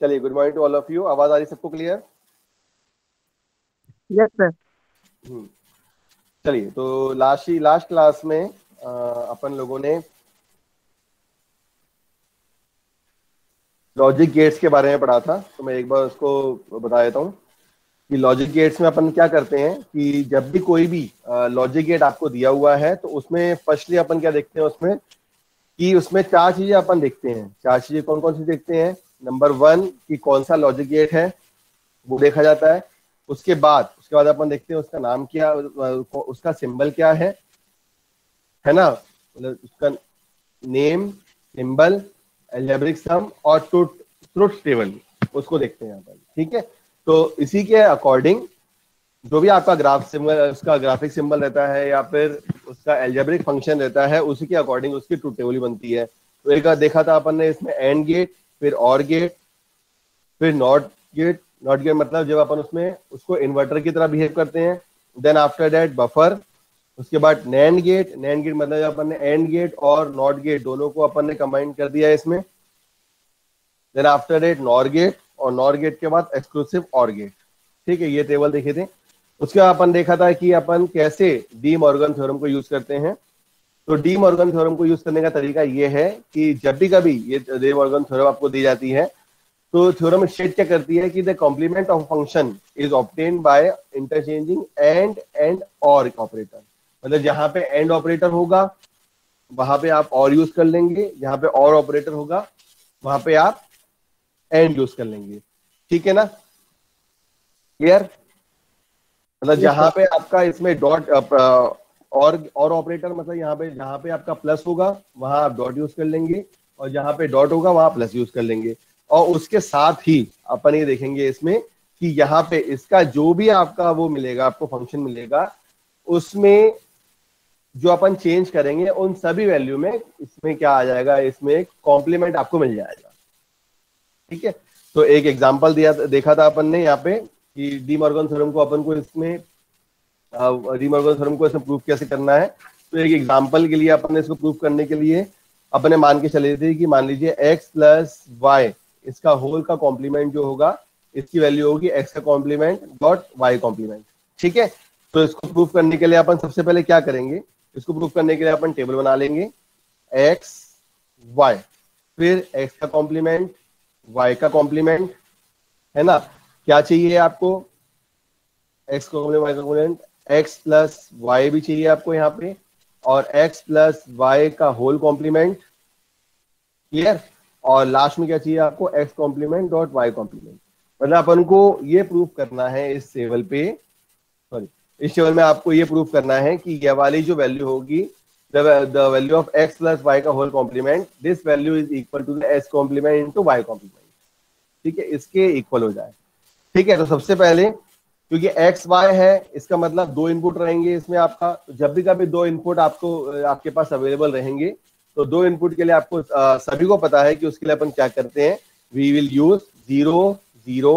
चलिए, good morning to all of you. आवाज आ रही सबको क्लियर? Yes sir. चलिए, तो लास्ट क्लास में अपन लोगों ने लॉजिक गेट्स के बारे में पढ़ा था, तो मैं एक बार उसको बता देता हूँ कि लॉजिक गेट्स में अपन क्या करते हैं कि जब भी कोई भी लॉजिक गेट आपको दिया हुआ है तो उसमें फर्स्टली अपन क्या देखते हैं उसमें कि उसमें चार चीजें अपन देखते हैं। चार चीजें कौन कौन सी देखते हैं? नंबर वन कि कौन सा लॉजिक गेट है, वो देखा जाता है। उसके बाद अपन देखते हैं उसका नाम क्या, उसका सिंबल क्या है ना, मतलब उसका नेम, सिंबल, अलजेब्रिक सम और ट्रुथ टेबल, उसको देखते हैं यहाँ पर। ठीक है, तो इसी के अकॉर्डिंग जो भी आपका ग्राफ सिंबल, उसका ग्राफिक सिंबल रहता है या फिर उसका अलजेब्रिक फंक्शन रहता है, उसी के अकॉर्डिंग उसकी ट्रुथ टेबल बनती है। तो एक देखा था अपन ने इसमें एंड गेट, फिर और गेट, फिर नॉट गेट। नॉट गेट मतलब जब अपन उसमें उसको इन्वर्टर की तरह बिहेव करते हैं। देन आफ्टर दैट बफर, उसके बाद नैंड गेट। नैंड गेट मतलब जब अपन ने एंड गेट और नॉट गेट दोनों को अपन ने कंबाइन कर दिया है इसमें। Then after that NOR gate, और नॉर गेट के बाद एक्सक्लूसिव और गेट। ठीक है, ये टेबल देखे थे। उसके बाद अपन देखा था कि अपन कैसे डी मॉर्गन थ्योरम को यूज करते हैं। तो डी मॉर्गन थ्योरम को यूज करने का तरीका ये है कि जब भी कभी ये डी मॉर्गन थ्योरम आपको दी जाती है तो थ्योरम स्टेट क्या करती है कि the complement of function is obtain by interchanging and or operator. मतलब जहां पे एंड ऑपरेटर होगा वहां पे आप और यूज कर लेंगे, जहां पे और ऑपरेटर होगा वहां पे आप एंड यूज कर लेंगे। ठीक है ना, क्लियर? मतलब यस जहां सर। पे आपका इसमें डॉट और ऑपरेटर, मतलब यहाँ पे जहां पे आपका प्लस होगा वहां आप डॉट यूज कर लेंगे, और जहां पे डॉट होगा वहां प्लस यूज कर लेंगे। और उसके साथ ही अपन ये देखेंगे इसमें कि यहाँ पे इसका जो भी आपका वो मिलेगा, आपको फंक्शन मिलेगा, उसमें जो अपन चेंज करेंगे उन सभी वैल्यू में इसमें क्या आ जाएगा, इसमें कॉम्प्लीमेंट आपको मिल जाएगा। ठीक है, तो एक एग्जांपल देखा था अपन ने यहाँ पे कि डी मॉर्गन थ्योरम को अपन को इसमें डी मॉर्गन थ्योरम को इसमें प्रूफ कैसे करना है। तो एक एग्जांपल के लिए अपन ने इसको प्रूफ करने के लिए अपने मान के चले थे कि मान लीजिए x प्लस वाई, इसका होल का कॉम्प्लीमेंट जो होगा इसकी वैल्यू होगी x का कॉम्प्लीमेंट डॉट y कॉम्प्लीमेंट। ठीक है, तो इसको प्रूफ करने के लिए अपन सबसे पहले क्या करेंगे, इसको प्रूफ करने के लिए अपन टेबल बना लेंगे x y, फिर x का कॉम्प्लीमेंट, y का कॉम्प्लीमेंट, है ना। क्या चाहिए आपको? x का कॉम्प्लीमेंट, y का कॉम्प्लीमेंट, x प्लस वाई भी चाहिए आपको यहाँ पे, और x प्लस वाई का होल कॉम्प्लीमेंट। क्लियर? और लास्ट में क्या चाहिए आपको? x complement dot y complement. मतलब अपन को ये प्रूफ करना है इस टेबल पे, सॉरी, इस टेबल में आपको ये प्रूफ करना है कि ये वाली जो वैल्यू होगी, the value of x plus y का whole complement, this value is equal to the s complement into y complement. ठीक है, इसके इक्वल हो जाए। ठीक है, तो सबसे पहले क्योंकि एक्स वाई है, इसका मतलब दो इनपुट रहेंगे इसमें आपका। तो जब भी कभी दो इनपुट आपको आपके पास अवेलेबल रहेंगे तो दो इनपुट के लिए आपको सभी को पता है कि उसके लिए अपन क्या करते हैं, वी विल यूज 0 0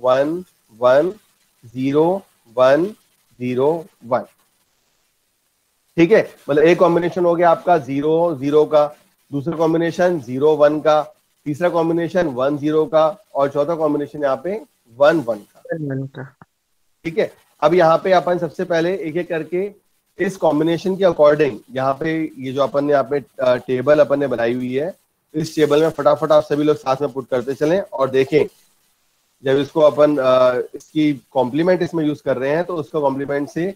1 1 0 1 0 1। ठीक है, मतलब एक कॉम्बिनेशन हो गया आपका 0 0 का, दूसरा कॉम्बिनेशन 0 1 का, तीसरा कॉम्बिनेशन 1 0 का, और चौथा कॉम्बिनेशन यहाँ पे 1 1 का। ठीक है, अब यहाँ पे अपन सबसे पहले एक एक करके इस कॉम्बिनेशन के अकॉर्डिंग यहाँ पे ये जो अपन ने यहाँ पे टेबल अपन ने बनाई हुई है, इस टेबल में फटाफट आप सभी लोग साथ में पुट करते चलें और देखें जब इसको अपन इसकी कॉम्प्लीमेंट इसमें यूज कर रहे हैं तो उसका कॉम्प्लीमेंट से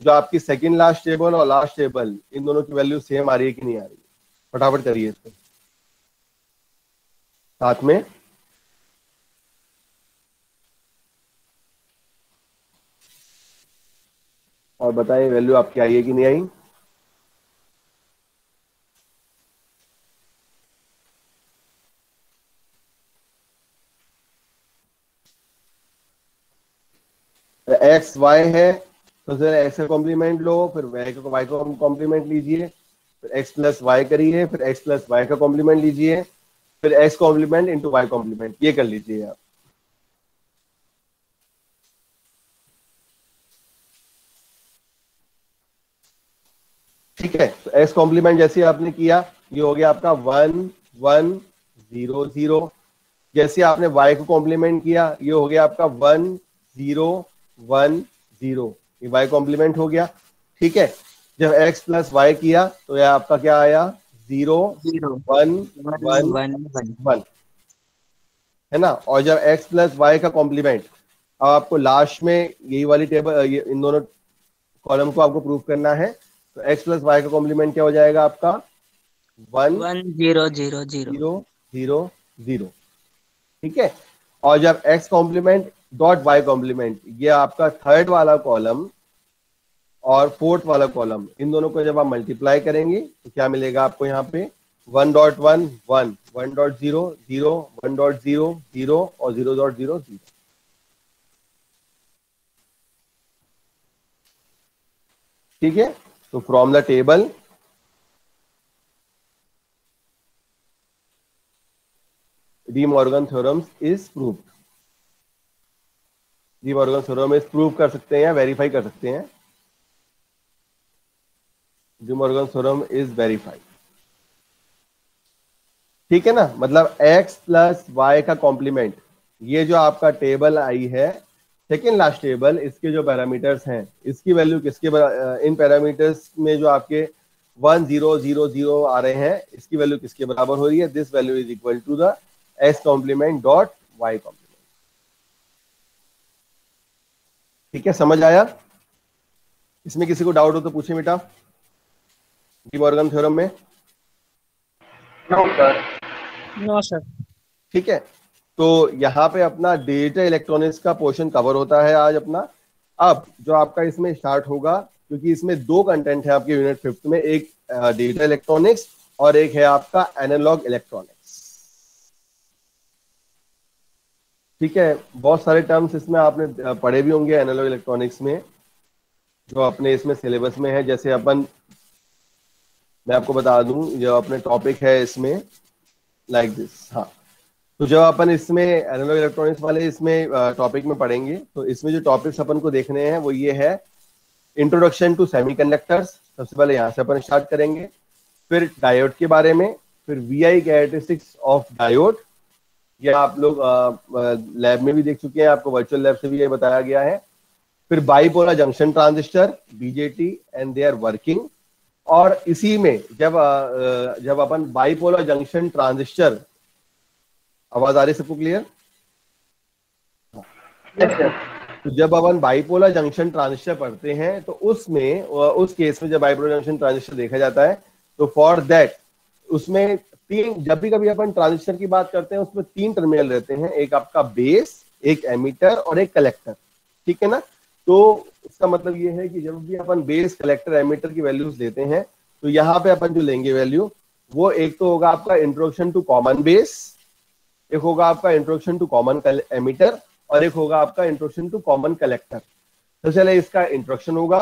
जो आपकी सेकंड लास्ट टेबल और लास्ट टेबल, इन दोनों की वैल्यू सेम आ रही है कि नहीं आ रही है। फटाफट करिए इसको साथ में। और बताइए वैल्यू आपकी आई है कि नहीं आई। एक्स वाई है तो फिर एक्स का कॉम्प्लीमेंट लो, फिर वाई का कॉम्प्लीमेंट लीजिए, फिर एक्स प्लस वाई करिए, फिर एक्स प्लस वाई का कॉम्प्लीमेंट लीजिए, फिर x complement into y complement, ये कर लीजिए आप। ठीक है, तो एक्स कॉम्प्लीमेंट जैसे आपने किया ये हो गया आपका 1 1 0 0। जैसे आपने y को कॉम्प्लीमेंट किया, ये हो गया आपका 1 0 1 0, ये y कॉम्प्लीमेंट हो गया, ठीक है। जब x प्लस वाई किया तो यह आपका क्या आया, 0 0 1 1 1 1 1, है ना। और जब x प्लस वाई का कॉम्प्लीमेंट, अब आपको लास्ट में यही वाली टेबल, इन दोनों कॉलम को आपको प्रूव करना है, तो x प्लस वाई का कॉम्प्लीमेंट क्या हो जाएगा आपका, 1 1 0 0 0 0 0 0, ठीक है। और जब x complement dot y complement, ये आपका थर्ड वाला कॉलम और फोर्थ वाला कॉलम, इन दोनों को जब आप मल्टीप्लाई करेंगे तो क्या मिलेगा आपको यहाँ पे, 1.1 1 1.0 0 1.0 0 और 0.0 0, ठीक है। तो from the table D Morgan theorem is proved, D Morgan theorem is prove कर सकते हैं या वेरीफाई कर सकते हैं, D Morgan theorem is verified, ठीक है ना। मतलब x प्लस वाई का कॉम्प्लीमेंट, ये जो आपका टेबल आई है, सेकेंड लास्ट टेबल, इसके जो पैरामीटर्स हैं, इसकी वैल्यू किसके इन पैरामीटर्स में जो आपके 1 0 0 0 आ रहे हैं, इसकी वैल्यू किसके बराबर हो रही है, this value is equal to the x complement dot y complement, ठीक है। समझ आया? इसमें किसी को डाउट हो तो पूछे बेटा, डी मॉर्गन थ्योरम में। No sir. ठीक है, तो यहाँ पे अपना डिजिटल इलेक्ट्रॉनिक्स का पोर्शन कवर होता है आज अपना। अब जो आपका इसमें स्टार्ट होगा, क्योंकि इसमें दो कंटेंट है आपके यूनिट 5 में, एक डिजिटल इलेक्ट्रॉनिक्स और एक है आपका एनालॉग इलेक्ट्रॉनिक्स, ठीक है। बहुत सारे टर्म्स इसमें आपने पढ़े भी होंगे एनालॉग इलेक्ट्रॉनिक्स में, जो अपने इसमें सिलेबस में है। जैसे अपन, मैं आपको बता दूं, जो अपने टॉपिक है इसमें लाइक दिस, हाँ। तो जब अपन इसमें एनालॉग इलेक्ट्रॉनिक्स वाले इसमें टॉपिक में पढ़ेंगे, तो इसमें जो टॉपिक्स अपन को देखने हैं वो ये है, इंट्रोडक्शन टू सेमीकंडक्टर्स, सबसे पहले यहाँ से अपन स्टार्ट करेंगे, फिर डायोड के बारे में, फिर वीआई कैरेक्टरिस्टिक्स ऑफ डायोड, ये आप लोग लैब में भी देख चुके हैं, आपको वर्चुअल लैब से भी ये बताया गया है। फिर bipolar junction transistor BJT and their working, और इसी में जब अपन बाइपोलर जंक्शन ट्रांजिस्टर, आवाज आ रही है सबको क्लियर? तो जब अपन बाइपोलर जंक्शन ट्रांजिस्टर पढ़ते हैं, तो उसमें उस केस में जब बाइपोलर जंक्शन ट्रांजिस्टर देखा जाता है, तो फॉर दैट उसमें तीन, जब भी कभी अपन ट्रांजिस्टर की बात करते हैं, उसमें तीन टर्मिनल रहते हैं, एक आपका बेस, एक एमिटर और एक कलेक्टर, ठीक है ना। तो इसका मतलब ये है कि जब भी अपन बेस, कलेक्टर, एमिटर की वैल्यूज लेते हैं, तो यहाँ पे अपन जो लेंगे वैल्यू, वो एक तो होगा आपका इंट्रोडक्शन टू कॉमन बेस, एक होगा आपका इंट्रोडक्शन टू कॉमन एमिटर, और एक होगा आपका इंट्रोडक्शन टू कॉमन कलेक्टर। तो चले इसका इंट्रोडक्शन होगा,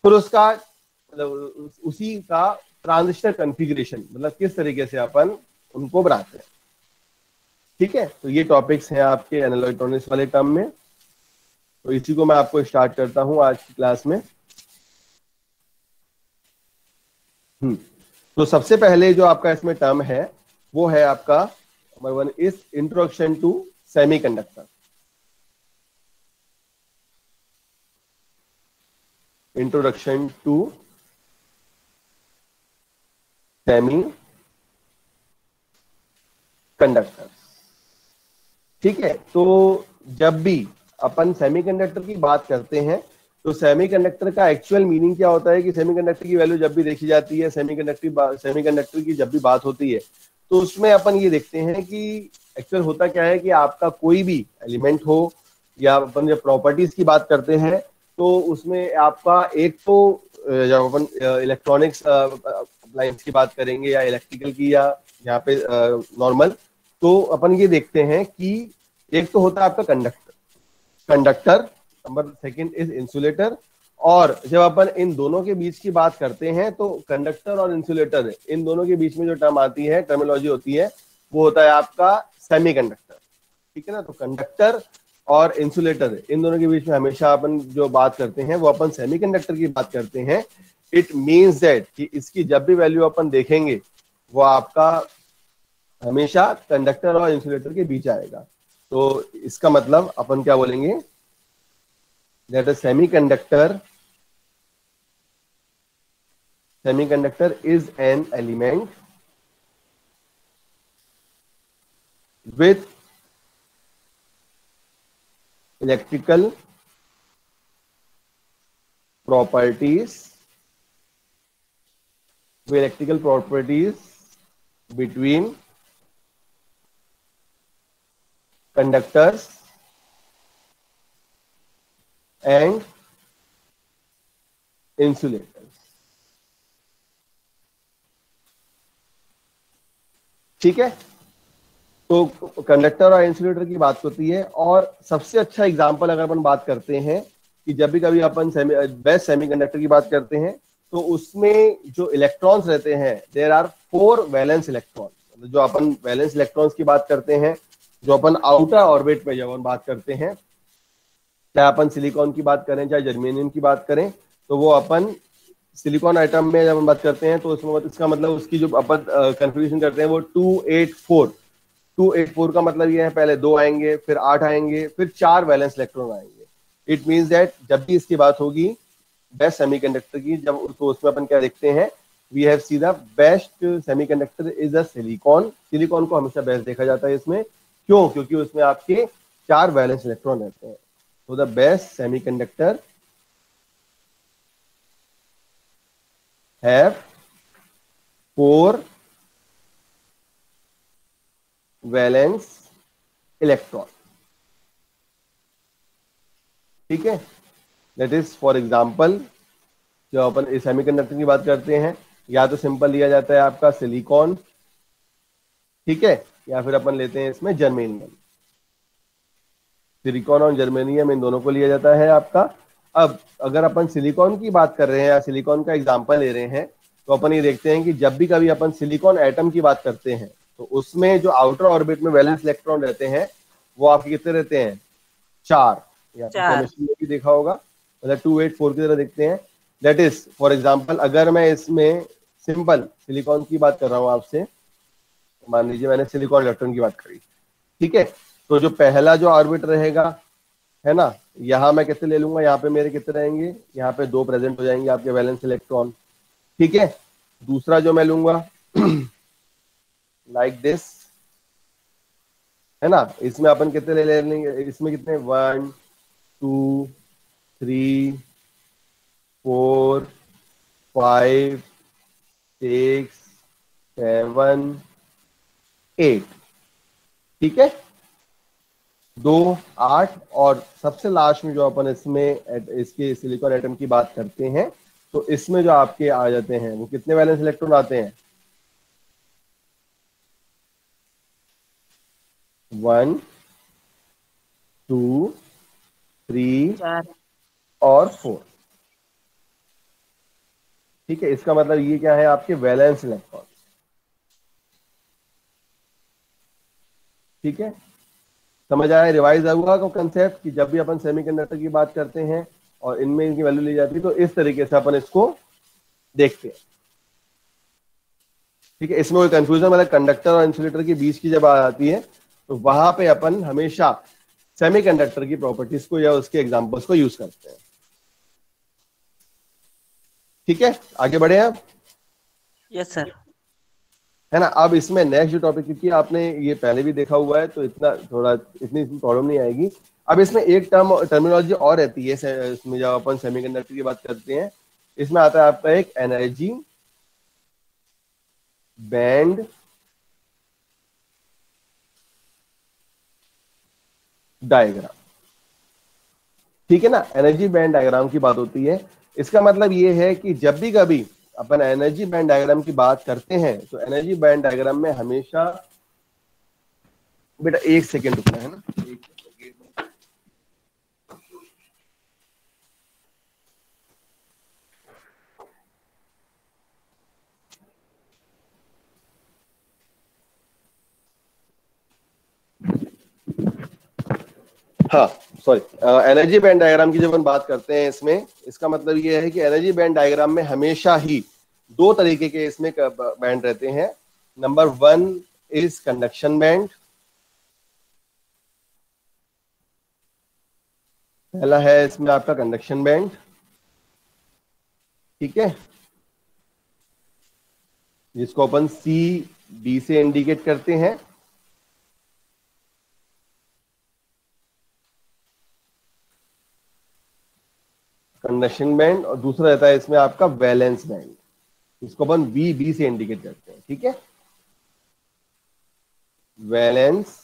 फिर उसका मतलब उसी का ट्रांजिस्टर कॉन्फ़िगरेशन, मतलब किस तरीके से अपन उनको बनाते हैं, ठीक है। तो ये टॉपिक्स हैं आपके एनालॉग इलेक्ट्रॉनिक्स वाले टर्म में। तो इसी को मैं आपको स्टार्ट करता हूं आज की क्लास में। तो सबसे पहले जो आपका इसमें टर्म है, वो है आपका number 1 is introduction to semiconductor. Introduction to semiconductor, ठीक है। तो जब भी अपन सेमीकंडक्टर की बात करते हैं, तो सेमीकंडक्टर का एक्चुअल मीनिंग क्या होता है कि सेमीकंडक्टर की वैल्यू जब भी देखी जाती है, सेमीकंडक्टर की जब भी बात होती है, तो उसमें अपन ये देखते हैं कि एक्चुअल होता क्या है कि आपका कोई भी एलिमेंट हो, या अपन जब प्रॉपर्टीज की बात करते हैं, तो उसमें आपका एक तो जब अपन इलेक्ट्रॉनिक्स अप्लायंस की बात करेंगे या इलेक्ट्रिकल की, या यहाँ पे नॉर्मल, तो अपन ये देखते हैं कि एक तो होता है आपका conductor, number second is insulator. और जब अपन इन दोनों के बीच की बात करते हैं, तो कंडक्टर और इंसुलेटर, इन दोनों के बीच में जो टर्म आती है, टर्मिनोलॉजी होती है, वो होता है आपका सेमीकंडक्टर, ठीक है ना। तो कंडक्टर और इंसुलेटर, इन दोनों के बीच में हमेशा अपन जो बात करते हैं, वो अपन सेमीकंडक्टर की बात करते हैं। इट मीन्स दैट कि इसकी जब भी वैल्यू अपन देखेंगे, वो आपका हमेशा कंडक्टर और इंसुलेटर के बीच आएगा। तो इसका मतलब अपन क्या बोलेंगे, that a semiconductor is an element with electrical properties between conductors and insulators। ठीक है, तो कंडक्टर और इंसुलेटर की बात होती है। और सबसे अच्छा एग्जांपल अगर अपन बात करते हैं कि जब भी कभी अपन बेस्ट सेमीकंडक्टर की बात करते हैं, तो उसमें जो इलेक्ट्रॉन्स रहते हैं, देयर आर 4 वैलेंस इलेक्ट्रॉन्स। जो अपन वैलेंस इलेक्ट्रॉन्स की बात करते हैं, जो अपन आउटर ऑर्बिट में जब अपन बात करते हैं, चाहे अपन सिलिकॉन की बात करें चाहे जर्मेनियम की बात करें, तो वो अपन सिलिकॉन आइटम में जब हम बात करते हैं तो उसमें इसका मतलब उसकी जो अपन कन्फिग्रेशन करते हैं वो 284 का मतलब ये है, पहले 2 आएंगे, फिर 8 आएंगे, फिर 4 वैलेंस इलेक्ट्रॉन आएंगे। इट मींस दैट जब भी इसकी बात होगी बेस्ट सेमीकंडक्टर की, जब तो उसमें अपन क्या देखते हैं, we have see the best semiconductor is a silicon. Silicon को हमेशा बेस्ट देखा जाता है इसमें। क्यों? क्योंकि उसमें आपके 4 वैलेंस इलेक्ट्रॉन रहते हैं। तो the best semiconductor have 4 valence electron. ठीक है, दैट इज फॉर एग्जाम्पल जो अपन इस सेमीकंडक्टर की बात करते हैं, या तो सिंपल लिया जाता है आपका सिलिकॉन, ठीक है, या फिर अपन लेते हैं इसमें जर्मेनियम। सिलिकॉन और जर्मेनियम इन दोनों को लिया जाता है आपका। अब अगर अपन सिलिकॉन की बात कर रहे हैं या सिलिकॉन का एग्जांपल ले रहे हैं, तो अपन ये देखते हैं कि जब भी कभी अपन सिलिकॉन एटम की बात करते हैं, तो उसमें जो आउटर ऑर्बिट में वैलेंस इलेक्ट्रॉन रहते हैं वो आपके कितने रहते हैं? 4। या केमिस्ट्री में भी देखा होगा, मतलब 284 की तरह देखते हैं। दैट इज फॉर एग्जाम्पल अगर मैं इसमें सिंपल सिलिकॉन की बात कर रहा हूँ आपसे, मान लीजिए मैंने सिलिकॉन इलेक्ट्रॉन की बात करी, ठीक है, तो जो पहला जो ऑर्बिट रहेगा, है ना, यहाँ मैं कितने ले लूंगा, यहाँ पे मेरे कितने रहेंगे, यहाँ पे 2 प्रेजेंट हो जाएंगे आपके वैलेंस इलेक्ट्रॉन। ठीक है, दूसरा जो मैं लूंगा लाइक दिस, है ना, इसमें अपन कितने ले लेंगे, इसमें कितने 1 2 3 4 5 6 7 8। ठीक है, 2 8 और सबसे लास्ट में जो अपन इसमें इसके सिलिकॉन एटम की बात करते हैं, तो इसमें जो आपके आ जाते हैं वो कितने वैलेंस इलेक्ट्रॉन आते हैं? 1 2 3 और 4। ठीक है, इसका मतलब ये क्या है, आपके वैलेंस इलेक्ट्रॉन। ठीक है, समझ आया, रिवाइज हुआ का कंसेप्ट कि जब भी अपन सेमीकंडक्टर की बात करते हैं और इनमें इनकी वैल्यू ली जाती है, तो इस तरीके से अपन इसको देखते हैं। ठीक है, इसमें कोई कंफ्यूजन, मतलब कंडक्टर और इंसुलेटर के बीच की जब आ जाती है, तो वहां पे अपन हमेशा सेमीकंडक्टर की प्रॉपर्टीज को या उसके एग्जांपल्स को यूज करते हैं। ठीक है, आगे बढ़े आप। Yes sir. है ना, अब इसमें नेक्स्ट जो टॉपिक, क्योंकि आपने ये पहले भी देखा हुआ है तो इतनी प्रॉब्लम नहीं आएगी। अब इसमें एक टर्मिनोलॉजी और रहती है इसमें, जब अपन सेमीकंडक्टर की बात करते हैं, इसमें आता है आपका एक एनर्जी बैंड डायग्राम। ठीक है ना, एनर्जी बैंड डायग्राम की बात होती है। इसका मतलब ये है कि जब भी कभी अपन एनर्जी बैंड डायग्राम की बात करते हैं, तो एनर्जी बैंड डायग्राम में हमेशा, बेटा 1 सेकेंड रुकना है ना, 1 सेकेंड। हाँ सॉरी, एनर्जी बैंड डायग्राम की जब हम बात करते हैं इसमें, इसका मतलब ये है कि एनर्जी बैंड डायग्राम में हमेशा ही 2 तरीके के इसमें बैंड रहते हैं। नंबर 1 इज कंडक्शन बैंड, पहला है इसमें आपका कंडक्शन बैंड, ठीक है, जिसको अपन सी डी से इंडिकेट करते हैं। कंडक्शन बैंड, और दूसरा रहता है इसमें आपका वैलेंस बैंड, इसको अपन वी बी से इंडिकेट करते हैं, ठीक है, वैलेंस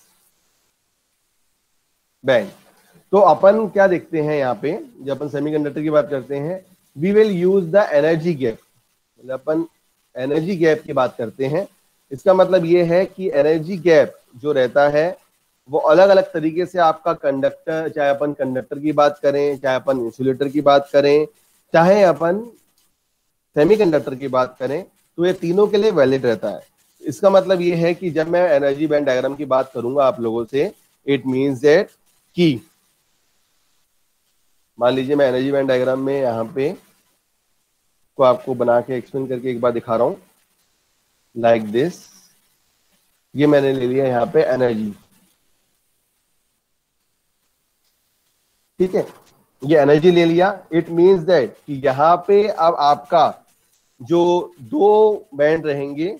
बैंड। तो अपन क्या देखते हैं यहाँ पे, जब अपन सेमीकंडक्टर की बात करते हैं, we will use the energy gap, मतलब अपन एनर्जी गैप की बात करते हैं। इसका मतलब ये है कि एनर्जी गैप जो रहता है वो अलग अलग तरीके से आपका कंडक्टर, चाहे अपन कंडक्टर की बात करें, चाहे अपन इंसुलेटर की बात करें, चाहे अपन सेमीकंडक्टर की बात करें, तो ये तीनों के लिए वैलिड रहता है। इसका मतलब ये है कि जब मैं एनर्जी बैंड डायग्राम की बात करूंगा आप लोगों से, इट मीन्स दैट कि मान लीजिए मैं एनर्जी बैंड डायग्राम में यहाँ पे को आपको बना के एक्सप्लेन करके एक बार दिखा रहा हूं, लाइक दिस। ये मैंने ले लिया यहाँ पे एनर्जी, ठीक है, ये एनर्जी ले लिया। इट मीन्स दैट कि यहाँ पे अब आपका जो दो बैंड रहेंगे,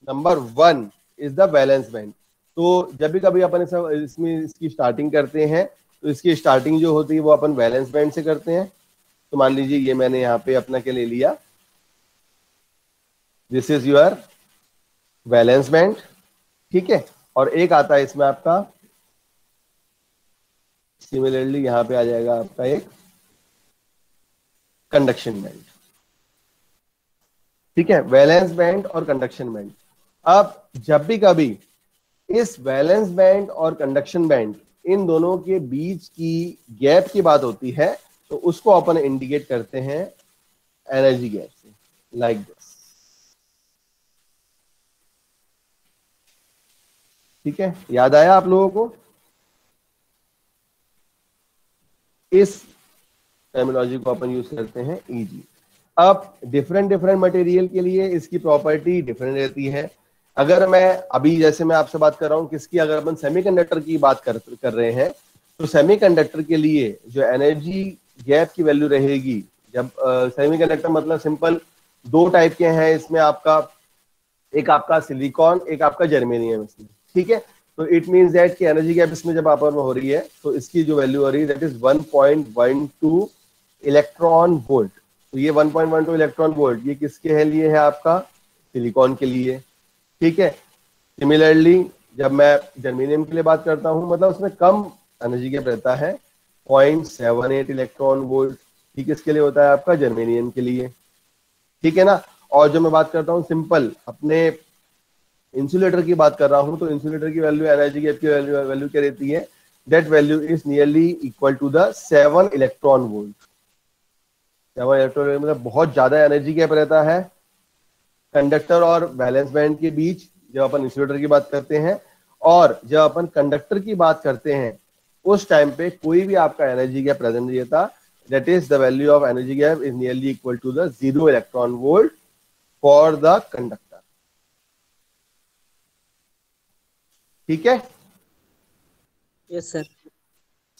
number 1 is the balance band. तो जब भी कभी अपन इसमें इसकी स्टार्टिंग करते हैं, तो इसकी स्टार्टिंग जो होती है वो अपन बैलेंस बैंड से करते हैं। तो मान लीजिए ये मैंने यहाँ पे अपना के ले लिया, this is your balance band, ठीक है। और एक आता है इसमें आपका, सिमिलरली यहाँ पे आ जाएगा आपका एक कंडक्शन बैंड, ठीक है, वैलेंस बैंड और कंडक्शन बैंड। अब जब भी कभी इस वैलेंस बैंड और कंडक्शन बैंड इन दोनों के बीच की गैप की बात होती है, तो उसको अपन इंडिकेट करते हैं एनर्जी गैप से, लाइक दिस, ठीक है। याद आया आप लोगों को? इस टर्मिनोलॉजी को अपन यूज करते हैं ईजी। अब डिफरेंट मटेरियल के लिए इसकी प्रॉपर्टी डिफरेंट रहती है। अगर मैं अभी जैसे मैं आपसे बात कर रहा हूं किसकी, अगर अपन सेमीकंडक्टर की बात कर रहे हैं, तो सेमीकंडक्टर के लिए जो एनर्जी गैप की वैल्यू रहेगी, जब सेमीकंडक्टर मतलब सिंपल दो टाइप के हैं इसमें, आपका एक आपका सिलिकॉन, एक आपका जर्मेनियम इसमें, ठीक है। तो इट मींस दैट कि एनर्जी गैप इसमें जब आपस में हो रही है, तो इसकी जो वैल्यू हो रही है दैट इज 1.12 इलेक्ट्रॉन वोल्ट। तो ये 1.12 इलेक्ट्रॉन वोल्ट ये किसके लिए है? आपका सिलिकॉन के लिए, ठीक है। सिमिलरली जब मैं जर्मेनियम के लिए बात करता हूं, मतलब उसमें कम एनर्जी गैप रहता है, 0.78 इलेक्ट्रॉन वोल्ट, ठीक, इसके लिए होता है आपका जर्मेनियम के लिए, ठीक है ना। और जो मैं बात करता हूँ सिंपल अपने इंसुलेटर की बात कर रहा हूं, तो इंसुलेटर की वैल्यू एनर्जी गैप की वैल्यू क्या रहती है? That value is nearly equal to the 7 electron volt. 7 electron volt मतलब बहुत ज्यादा एनर्जी गैप रहता है कंडक्टर और वैलेंस बैंड के बीच जब अपन इंसुलेटर की बात करते हैं। और जब अपन कंडक्टर की बात करते हैं उस टाइम पे कोई भी आपका एनर्जी गैप प्रेजेंट नहीं रहता, that is the value of energy gap is nearly equal to the 0 electron volt for the conductor, ठीक है। Yes sir.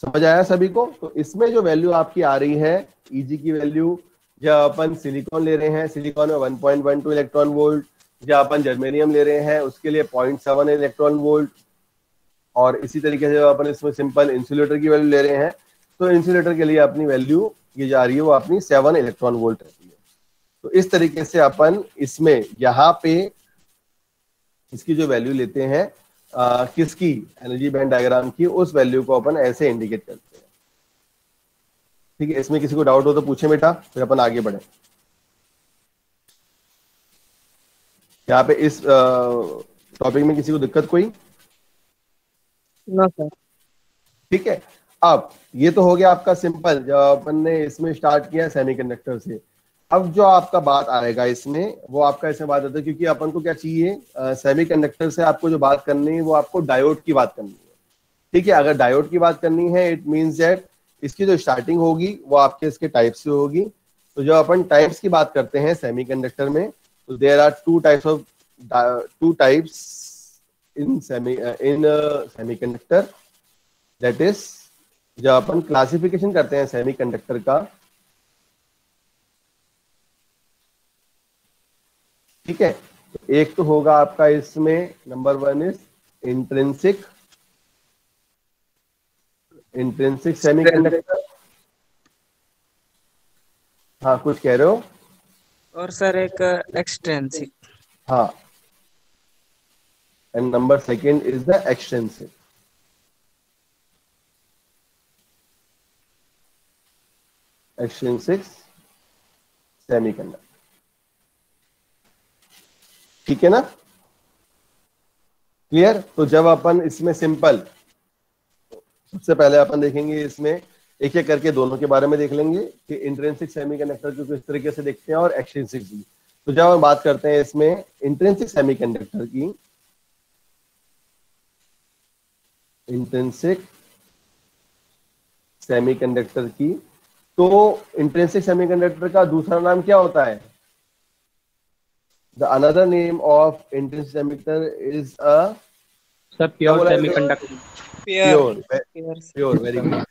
समझ आया सभी को? तो इसमें जो वैल्यू आपकी आ रही है ईजी की वैल्यू, जब अपन सिलिकॉन ले रहे हैं, सिलिकॉन में 1.12 इलेक्ट्रॉन वोल्ट, जब अपन जर्मेनियम ले रहे हैं उसके लिए 0.7 इलेक्ट्रॉन वोल्ट, और इसी तरीके से जब अपन इसमें सिंपल इंसुलेटर की वैल्यू ले रहे हैं, तो इंसुलेटर के लिए अपनी वैल्यू ये जा रही है वो अपनी 7 इलेक्ट्रॉन वोल्ट रहती है। तो इस तरीके से अपन इसमें यहाँ पे इसकी जो वैल्यू लेते हैं किसकी, एनर्जी बैंड डायग्राम की, उस वैल्यू को अपन ऐसे इंडिकेट करते हैं, ठीक है। इसमें किसी को डाउट हो तो पूछे बेटा, फिर अपन आगे बढ़े। यहाँ पे इस टॉपिक में किसी को दिक्कत कोई? No sir. ठीक है। अब ये तो हो गया आपका सिंपल, जब अपन ने इसमें स्टार्ट किया सेमीकंडक्टर से। अब जो आपका बात आएगा इसमें, वो आपका इसमें बात आता है, क्योंकि अपन को क्या चाहिए, सेमीकंडक्टर से आपको जो बात करनी है वो आपको डायोड की बात करनी है, ठीक है। अगर डायोड की बात करनी है, इट मीन्स दैट इसकी जो स्टार्टिंग होगी वो आपके इसके टाइप से होगी। तो जब अपन टाइप्स की बात करते हैं सेमीकंडक्टर में, तो there are two types in semiconductor, that is जब अपन क्लासिफिकेशन करते हैं सेमीकंडक्टर का, ठीक है, एक तो होगा आपका इसमें नंबर 1 इज इंट्रिंसिक सेमीकंडक्टर। हाँ, कुछ कह रहे हो? और सर एक एक्सट्रेंसिक। हाँ, and number 2 is the extrinsic. Semiconductor, ठीक है ना? क्लियर? तो जब अपन इसमें सिंपल, सबसे पहले अपन देखेंगे इसमें एक एक करके दोनों के बारे में देख लेंगे कि इंट्रिंसिक सेमीकंडक्टर को किस तरीके से देखते हैं और एक्सट्रिंसिक भी। तो जब हम बात करते हैं इसमें इंट्रिंसिक सेमीकंडक्टर की, तो इंट्रिंसिक सेमीकंडक्टर का दूसरा नाम क्या होता है? The another name of intrinsic semiconductor is a pure semiconductor. Pure, very good.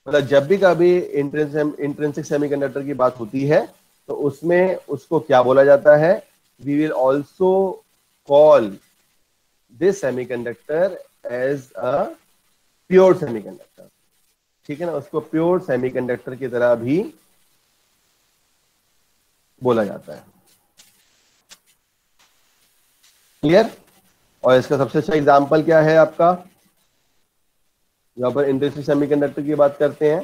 मतलब जब भी कभी इंट्रिंसिक सेमीकंडक्टर की बात होती है तो उसमें उसको क्या बोला जाता है? We will also call this semiconductor as a pure semiconductor, ठीक है ना? उसको प्योर सेमीकंडक्टर की तरह भी बोला जाता है। क्लियर? और इसका सबसे अच्छा एग्जांपल क्या है आपका? जहां पर इंट्रिंसिक सेमीकंडक्टर की बात करते हैं,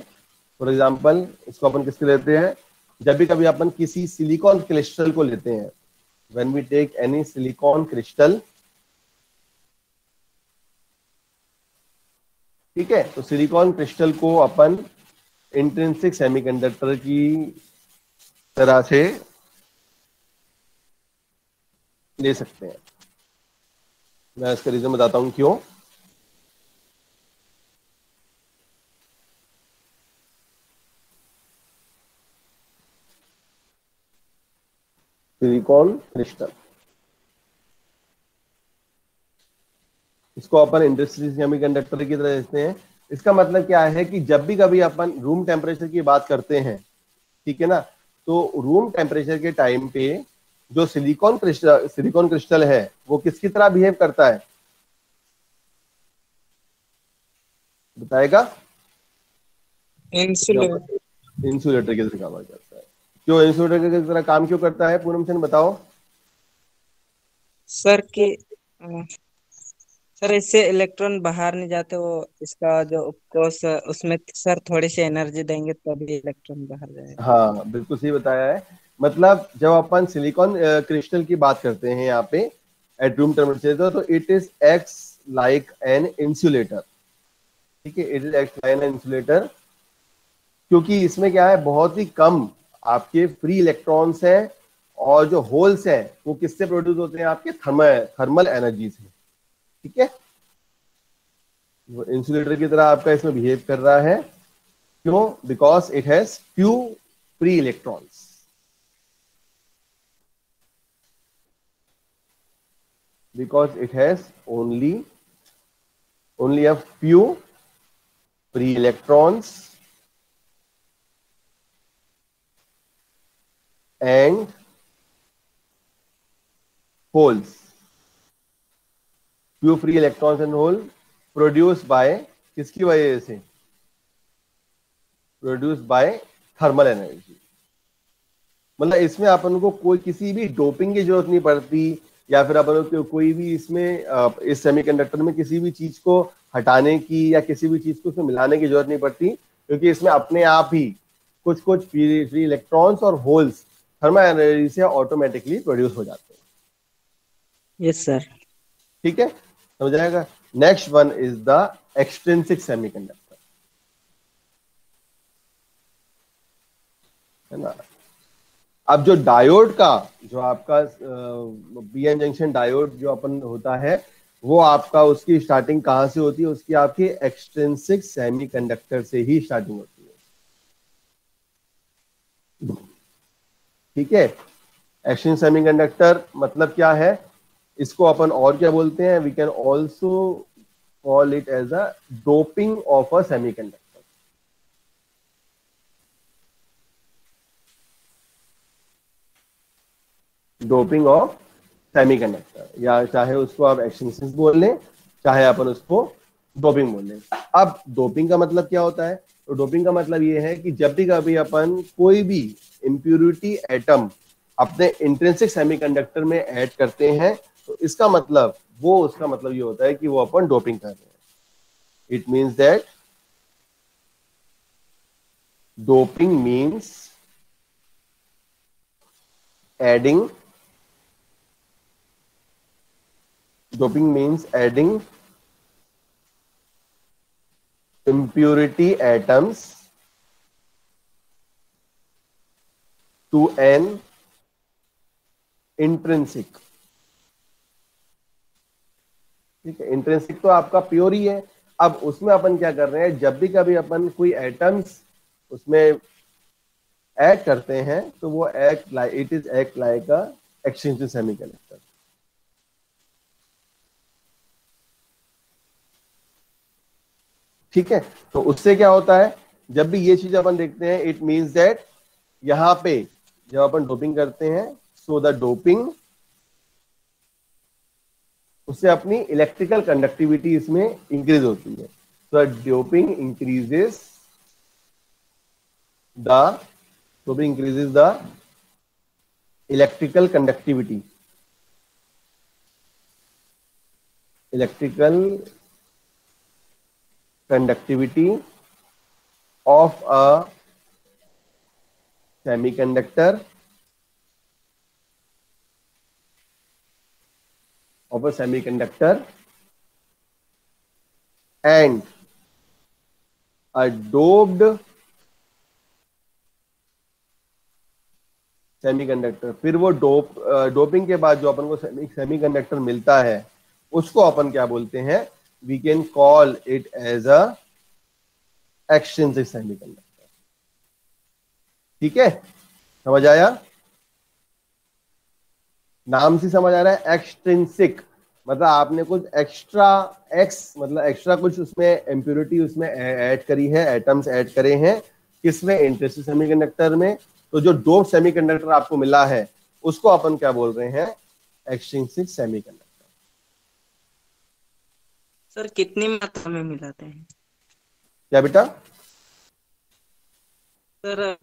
फॉर एग्जांपल इसको अपन किसके लेते हैं? जब भी कभी अपन किसी सिलिकॉन क्रिस्टल को लेते हैं, when we take any silicon crystal, ठीक है, तो सिलिकॉन क्रिस्टल को अपन इंट्रिंसिक सेमीकंडक्टर की तरह से ले सकते हैं। मैं इसका रीजन बताता हूं क्यों। सिलिकॉन क्रिस्टल, इसको अपन इंट्रिंसिक सेमीकंडक्टर की तरह देखते हैं। इसका मतलब क्या है कि जब भी कभी अपन रूम टेम्परेचर की बात करते हैं, ठीक है ना, तो रूम टेम्परेचर के टाइम पे जो सिलिकॉन क्रिस्टल है वो किसकी तरह बिहेव करता है? बताएगा? इंसुलेटर की तरह काम करता है। क्यों इंसुलेटर की तरह काम क्यों करता है? पूनम सेन बताओ। सर कि सर इससे इलेक्ट्रॉन बाहर नहीं जाते, वो इसका जो कोस उसमें सर थोड़ी सी एनर्जी देंगे तभी इलेक्ट्रॉन बाहर जाएगा। हाँ, बिल्कुल सही बताया है। मतलब जब अपन सिलिकॉन क्रिस्टल की बात करते हैं यहाँ पे एट रूम टेम्परेचर, तो it is acts like an insulator, ठीक है, it is act like an insulator, क्योंकि इसमें क्या है, बहुत ही कम आपके फ्री इलेक्ट्रॉन्स हैं और जो होल्स हैं वो किससे प्रोड्यूस होते हैं? आपके थर्मल एनर्जी से, ठीक है। वो इंसुलेटर की तरह आपका इसमें बिहेव कर रहा है। क्यों? Because it has few free electrons, because it has only a few free electrons and holes. Few free electrons and hole produced by किसकी वजह से? Produced by thermal energy. मतलब इसमें अपन को कोई किसी भी डोपिंग की जरूरत नहीं पड़ती, या फिर अपन को कोई भी इसमें इस सेमीकंडक्टर में किसी भी चीज को हटाने की या किसी भी चीज को उसमें मिलाने की जरूरत नहीं पड़ती, क्योंकि इसमें अपने आप ही कुछ कुछ फ्री इलेक्ट्रॉन्स और होल्स थर्मल एनर्जी से ऑटोमेटिकली प्रोड्यूस हो जाते हैं। Yes sir. ठीक है, समझ आएगा। Next one is the extrinsic semiconductor, है ना। अब जो डायोड का, जो आपका पीएन जंक्शन डायोड जो अपन होता है, वो आपका उसकी स्टार्टिंग कहां से होती है? उसकी आपकी एक्सट्रिंसिक सेमीकंडक्टर से ही स्टार्टिंग होती है। ठीक है, एक्सट्रिंसिक सेमीकंडक्टर मतलब क्या है? इसको अपन और क्या बोलते हैं, we can also call it as a doping of a semiconductor. Doping of semiconductor, या चाहे उसको आप एक्सटेंसिव बोल लें, चाहे अपन उसको डोपिंग बोल लें। अब डोपिंग का मतलब क्या होता है? तो डोपिंग का मतलब ये है कि जब भी कभी अपन कोई भी इम्प्यूरिटी एटम अपने इंट्रिंसिक सेमीकंडक्टर में ऐड करते हैं, तो इसका मतलब उसका मतलब ये होता है कि वो अपन डोपिंग कर रहे हैं। It means that doping means adding doping means adding impurity atoms to an intrinsic। ठीक है, इंट्रिंसिक तो आपका प्योर ही है। अब उसमें अपन क्या कर रहे हैं, जब भी कभी अपन कोई एटम्स उसमें ऐड करते हैं तो वो it is act like a exchanging semiconductor. ठीक है, तो उससे क्या होता है, जब भी ये चीज अपन देखते हैं, इट मीन्स दैट यहां पे जब अपन डोपिंग करते हैं, सो द डोपिंग, उससे अपनी इलेक्ट्रिकल कंडक्टिविटी इसमें इंक्रीज होती है। तो doping increases the electrical conductivity, of a semiconductor and a doped semiconductor. फिर वो डोपिंग के बाद जो अपन को सेमीकंडक्टर मिलता है, उसको अपन क्या बोलते हैं, we can call it as a extrinsic semiconductor. ठीक है, समझ आया? नाम से समझ आ रहा है, एक्सट्रिंसिक मतलब आपने कुछ एक्स्ट्रा, मतलब एक्स्ट्रा कुछ उसमें इम्प्योरिटी उसमें ऐड करी है, एटम्स ऐड करे हैं, किसमें, इंट्रिंसिक सेमीकंडक्टर में। तो जो डोप सेमीकंडक्टर आपको मिला है, उसको अपन क्या बोल रहे हैं, एक्सट्रिंसिक सेमीकंडक्टर। सर कितनी मात्रा में मिलाते हैं? क्या बेटा? सर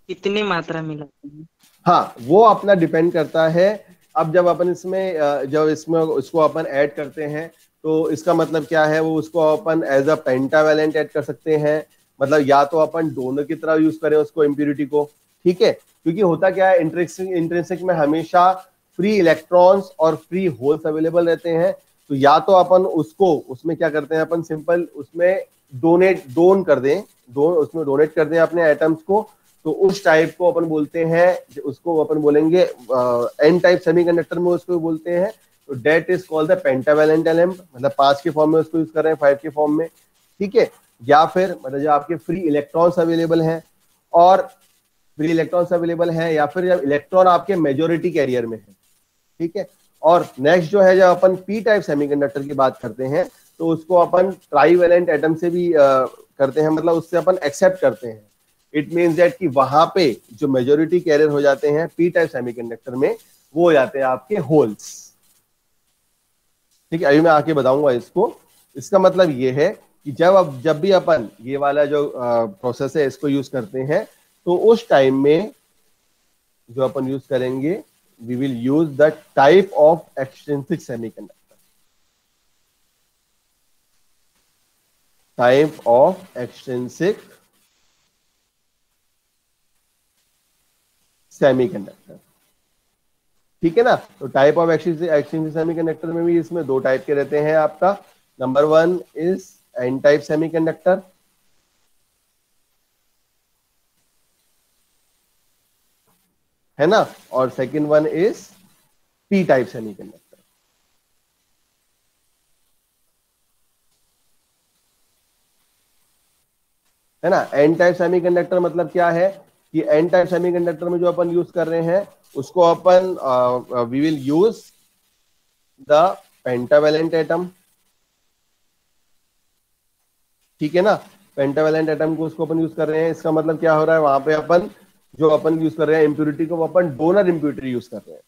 कितनी मात्रा मिलाते हैं? हाँ, वो अपना डिपेंड करता है। अब जब अपन इसमें उसको अपन ऐड करते हैं, तो इसका मतलब क्या है, वो उसको अपन एज अ पेंटावेलेंट ऐड कर सकते हैं। मतलब या तो अपन दोनों की तरह यूज करें उसको, इम्प्यूरिटी को। ठीक है, क्योंकि होता क्या है, इंट्रिंसिक में हमेशा फ्री इलेक्ट्रॉन्स और फ्री होल्स अवेलेबल रहते हैं। तो या तो अपन उसको उसमें क्या करते हैं, अपन सिंपल उसमें उसमें डोनेट कर दें अपने एटम्स को। तो उस टाइप को अपन बोलते हैं, उसको अपन बोलेंगे एन टाइप सेमीकंडक्टर में उसको बोलते हैं। तो that is called the pentavalent element, मतलब 5 के फॉर्म में उसको यूज कर रहे हैं, 5 के फॉर्म में। ठीक है, या फिर मतलब जो आपके फ्री इलेक्ट्रॉन्स अवेलेबल हैं, या फिर जब इलेक्ट्रॉन आपके मेजोरिटी कैरियर में है। ठीक है, और नेक्स्ट जो है, जब अपन पी टाइप सेमीकंडक्टर की बात करते हैं, तो उसको अपन ट्राईवेलेंट एटम से भी करते हैं, मतलब उससे अपन एक्सेप्ट करते हैं। इट मीन्स दैट कि वहां पे जो मेजोरिटी कैरियर हो जाते हैं पी टाइप सेमीकंडक्टर में, वो हो जाते हैं आपके होल्स। ठीक है, अभी मैं आके बताऊंगा इसको। इसका मतलब ये है कि जब भी अपन ये वाला जो प्रोसेस है इसको यूज करते हैं, तो उस टाइम में जो अपन यूज करेंगे, we will use the type of extrinsic semiconductor. Type of extrinsic semiconductor. ठीक है ना? तो टाइप ऑफ एक्सट्रिंसिक सेमीकंडक्टर में भी इसमें 2 टाइप के रहते हैं आपका। Number 1 is an type semiconductor, है ना, और second one is P type semiconductor. है ना? एन टाइप सेमीकंडक्टर मतलब क्या है कि एन टाइप सेमीकंडक्टर में जो अपन यूज कर रहे हैं, उसको अपन we will use the pentavalent atom, ठीक है ना। पेंटावेलेंट एटम को उसको अपन यूज कर रहे हैं, इसका मतलब क्या हो रहा है, वहां पे अपन जो अपन यूज कर रहे हैं इम्प्यूरिटी को, वो अपन डोनर इम्प्यूरिटी यूज कर रहे हैं,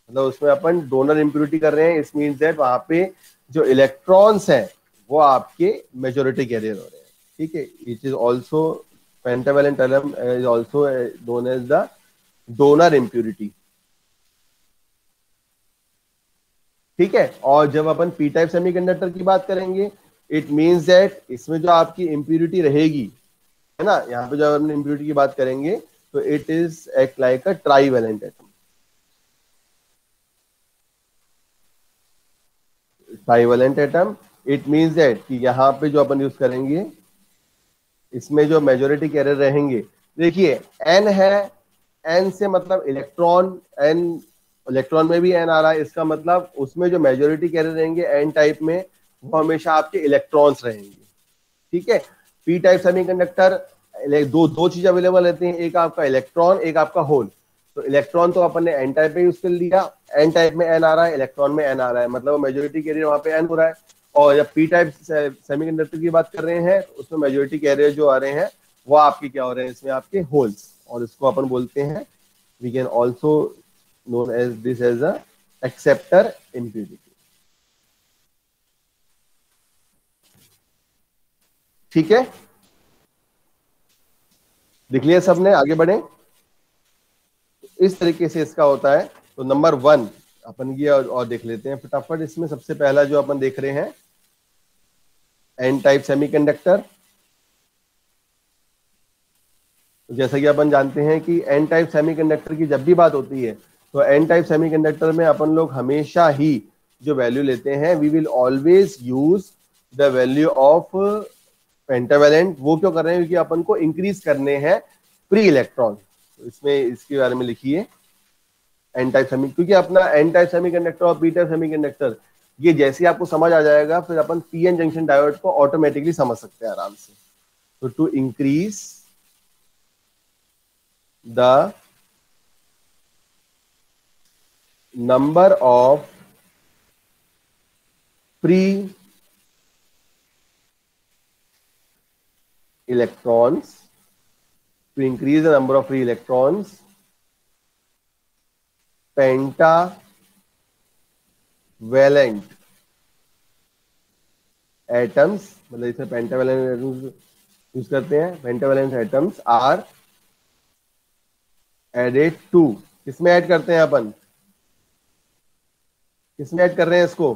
मतलब उसमें अपन डोनर इम्प्यूरिटी कर रहे हैं। इस मीन्स दैट वहां पे जो इलेक्ट्रॉन्स हैं वो आपके मेजोरिटी कैरियर हो रहे हैं, ठीक है। It is also pentavalent atom is also known as the donor impurity, ठीक है। और जब अपन पी टाइप सेमीकंडक्टर की बात करेंगे, इट मीन्स दैट इसमें जो आपकी इम्प्यूरिटी रहेगी, है ना, यहाँ पे जब अपन इम्प्यूरिटी की बात करेंगे तो it is act like a trivalent atom. Trivalent atom it means that कि यहाँ पे जो अपन यूज करेंगे, इसमें जो मेजोरिटी कैरियर रहेंगे, देखिए एन है, एन से मतलब इलेक्ट्रॉन, एन इलेक्ट्रॉन में भी एन आ रहा है, इसका मतलब उसमें जो मेजोरिटी कैरियर रहेंगे एन टाइप में, वो हमेशा आपके इलेक्ट्रॉन्स रहेंगे, ठीक है। पी टाइप सेमीकंडक्टर दो दो चीज अवेलेबल रहती हैं, एक आपका इलेक्ट्रॉन, एक आपका होल। तो इलेक्ट्रॉन तो अपन ने एन टाइप में यूज कर लिया, एन टाइप में एन आ रहा है, इलेक्ट्रॉन में एन आ रहा है, मतलब मेजोरिटी कैरियर वहां पे एन हो रहा है। और जब पी टाइप सेमीकंडक्टर की बात कर रहे हैं तो उसमें मेजोरिटी कैरियर जो आ रहे हैं वो आपके क्या हो रहे हैं, इसमें आपके होल्स, और इसको अपन बोलते हैं, we can also known as this as a acceptor impurity, ठीक है। लिख लिया सबने, आगे बढ़े। इस तरीके से इसका होता है। तो नंबर 1 अपन ये और देख लेते हैं फटाफट। इसमें सबसे पहला जो अपन देख रहे हैं एन टाइप सेमीकंडक्टर। जैसा कि अपन जानते हैं कि एन टाइप सेमीकंडक्टर की जब भी बात होती है तो एन टाइप सेमीकंडक्टर में अपन लोग हमेशा ही जो वैल्यू लेते हैं, we will always use the value of pentavalent. वो क्यों कर रहे हैं, क्योंकि अपन को इंक्रीज करने हैं फ्री इलेक्ट्रॉन। तो इसमें इसके बारे में लिखिए एन टाइप सेमी, क्योंकि अपना एन टाइप सेमीकंडक्टर और पी टाइप सेमीकंडक्टर ये जैसे ही आपको समझ आ जाएगा, फिर अपन पीएन जंक्शन डायोड को ऑटोमेटिकली समझ सकते हैं आराम से। तो to increase the number of free electrons, to increase the number of free electrons, pentavalent atoms, मतलब इसमें pentavalent atoms यूज करते हैं, pentavalent atoms are added to, किसमें ऐड करते हैं अपन, किसमें ऐड कर रहे हैं इसको,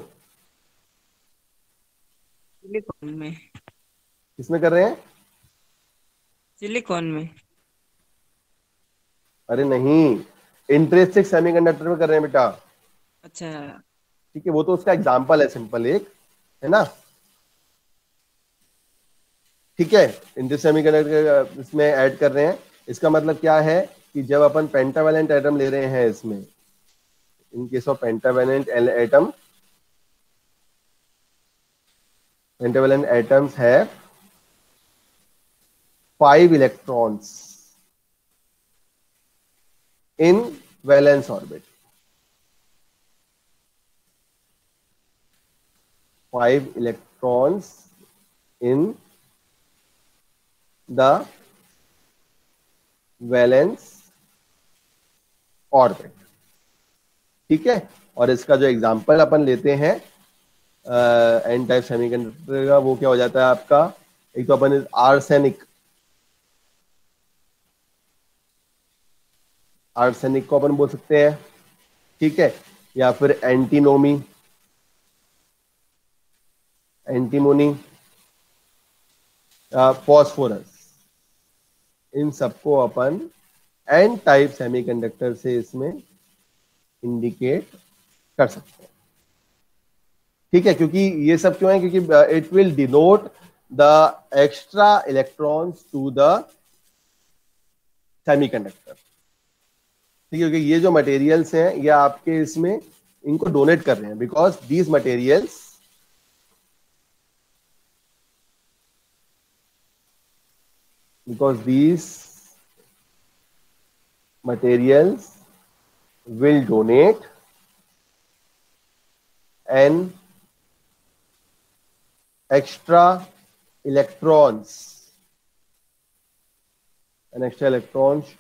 सिलिकॉन में। किसमें कर रहे हैं, सिलिकॉन में। अरे नहीं, इंट्रिंसिक सेमीकंडक्टर में कर रहे हैं बेटा, अच्छा। ठीक है। वो तो उसका एग्जांपल है सिंपल एक, है ना, ठीक है। इंट्रिंसिक सेमीकंडक्टर इसमें ऐड कर रहे हैं। इसका मतलब क्या है कि जब अपन पेंटावेलेंट एटम ले रहे हैं इसमें, in case of pentavalent atom, pentavalent atoms have 5 electrons in valence orbit, 5 electrons in the valence orbit, ठीक है। और इसका जो एग्जांपल अपन लेते हैं एन टाइप सेमीकंडक्टर का, वो क्या हो जाता है आपका, एक तो अपन आर्सेनिक, आर्सेनिक को अपन बोल सकते हैं, ठीक है, या फिर एंटीनोमी, एंटीमोनी, फॉस्फोरस, इन सबको अपन एन टाइप सेमीकंडक्टर से इसमें इंडिकेट कर सकते हैं, ठीक है। क्योंकि ये सब क्यों है, क्योंकि it will denote the extra electrons to the semiconductor, ठीक है। क्योंकि ये जो मटेरियल्स हैं ये आपके इसमें इनको डोनेट कर रहे हैं, because these materials will donate n extra electrons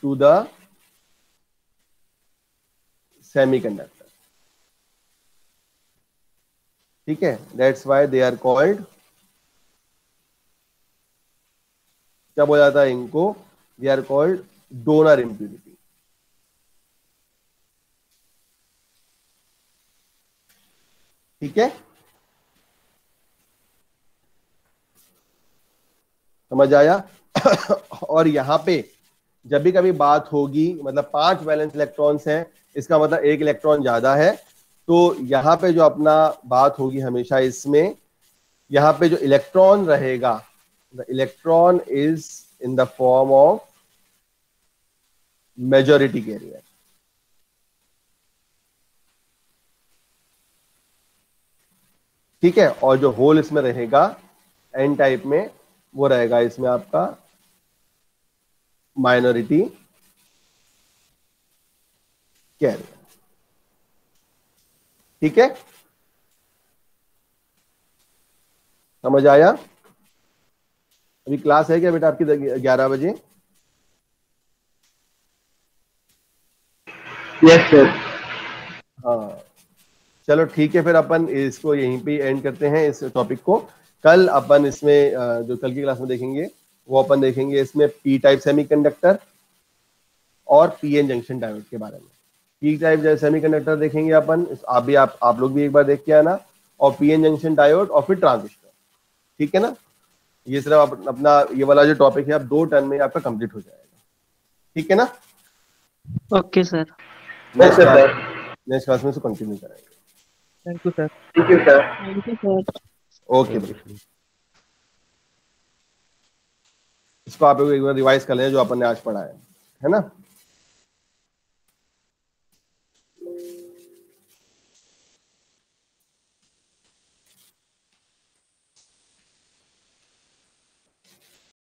to the semiconductor. ठीक है, that's why they are called, क्या बोला जाता है इनको, they are called donor impurity. ठीक है, समझ आया? और यहां पे जब भी कभी बात होगी, मतलब 5 वैलेंस इलेक्ट्रॉन्स हैं, इसका मतलब 1 इलेक्ट्रॉन ज्यादा है, तो यहां पे जो अपना बात होगी हमेशा इसमें, यहां पे जो इलेक्ट्रॉन रहेगा, the electron is in the form of majority carrier. ठीक है, और जो होल इसमें रहेगा एन टाइप में, वो रहेगा इसमें आपका माइनॉरिटी कैरियर. ठीक है, समझ आया? अभी क्लास है क्या बेटा आपकी 11 बजे? Yes sir. हाँ, चलो ठीक है, फिर अपन इसको यहीं पे एंड करते हैं इस टॉपिक को. कल अपन इसमें जो कल की क्लास में देखेंगे, वो अपन देखेंगे इसमें पी टाइप सेमीकंडक्टर और पीएन जंक्शन डायोड के बारे में. पी टाइप सेमीकंडक्टर देखेंगे अपन, आप लोग भी एक बार देख के आना, और पीएन जंक्शन डायोड और फिर ट्रांजिस्टर. ठीक है ना? ये सिर्फ अपना ये वाला जो टॉपिक है, आप 2 टर्न में आपका कंप्लीट हो जाएगा. ठीक है ना? Okay sir. नेक्स्ट क्लास में से कंटिन्यू करेंगे. Thank you sir. Thank you sir. Thank you sir. Okay, इसको आप एक बार रिवाइज कर लें जो अपन ने आज पढ़ा है ना?